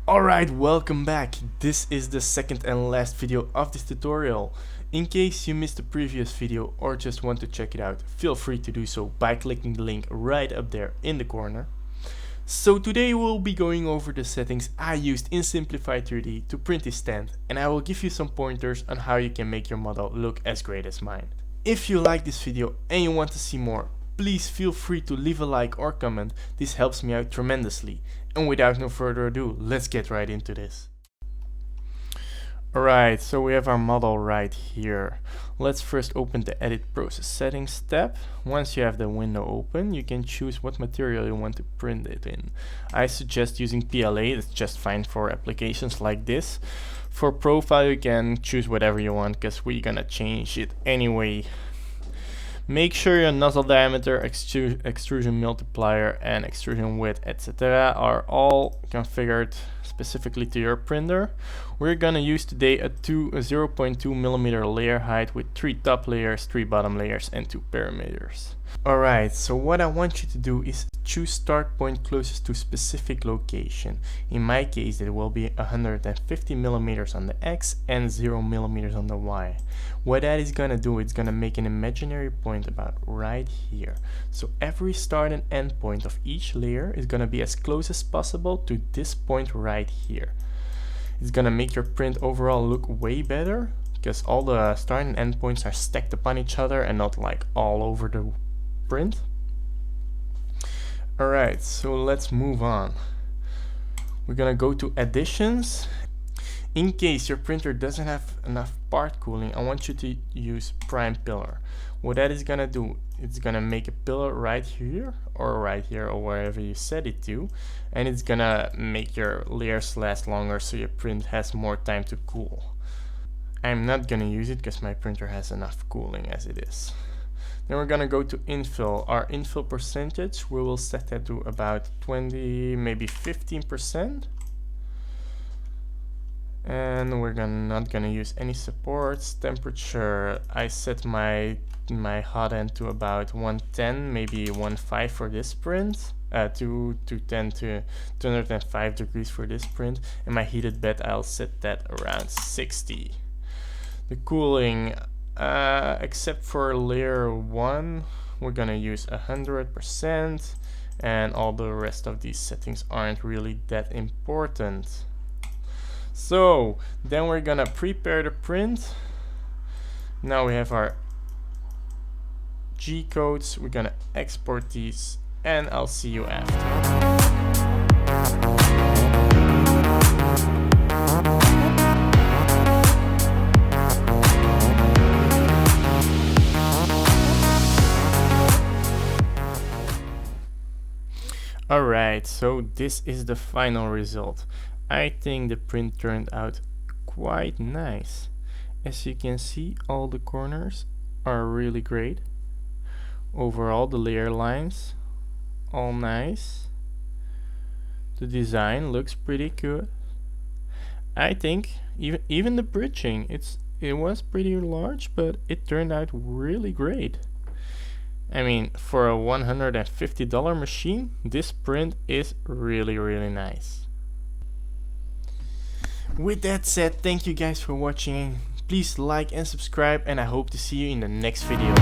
Alright, welcome back. This is the second and last video of this tutorial. In case you missed the previous video or just want to check it out, feel free to do so by clicking the link right up there in the corner. So today we'll be going over the settings I used in Simplify 3D to print this stand, and I will give you some pointers on how you can make your model look as great as mine. If you like this video and you want to see more, please feel free to leave a like or comment. This helps me out tremendously. And without no further ado, let's get right into this. Alright, so we have our model right here. Let's first open the Edit Process Settings tab. Once you have the window open, you can choose what material you want to print it in. I suggest using PLA, that's just fine for applications like this. For profile, you can choose whatever you want because we're gonna change it anyway. Make sure your nozzle diameter, extrusion multiplier and extrusion width, etc. are all configured specifically to your printer. We're gonna use today a 0.2mm layer height with 3 top layers, 3 bottom layers and 2 perimeters. Alright, so what I want you to do is choose start point closest to specific location. In my case it will be 150mm on the X and 0mm on the Y. What that is gonna do, it's gonna make an imaginary point about right here. So every start and end point of each layer is gonna be as close as possible to this point right here. It's gonna make your print overall look way better because all the start and end points are stacked upon each other and not like all over the print. Alright, so let's move on. We're gonna go to additions. In case your printer doesn't have enough part cooling, I want you to use prime pillar. What that is gonna do, it's gonna make a pillar right here or wherever you set it to, and it's gonna make your layers last longer so your print has more time to cool. I'm not gonna use it because my printer has enough cooling as it is. Then we're gonna go to infill. Our infill percentage, we will set that to about 20, maybe 15%. And we're not gonna use any supports. Temperature, I set my hot end to about 110, maybe 1.5 for this print. 210 to 205 degrees for this print. And my heated bed, I'll set that around 60. The cooling, except for layer 1, we're gonna use 100%, and all the rest of these settings aren't really that important. So then we're gonna prepare the print. Now we have our G codes, we're gonna export these and I'll see you after. Alright, so this is the final result. I think the print turned out quite nice. As you can see, all the corners are really great. Overall, the layer lines, all nice. The design looks pretty good. I think even the bridging, it was pretty large, but it turned out really great. I mean, for a $150 machine, this print is really nice. With that said, thank you guys for watching. Please like and subscribe, and I hope to see you in the next video.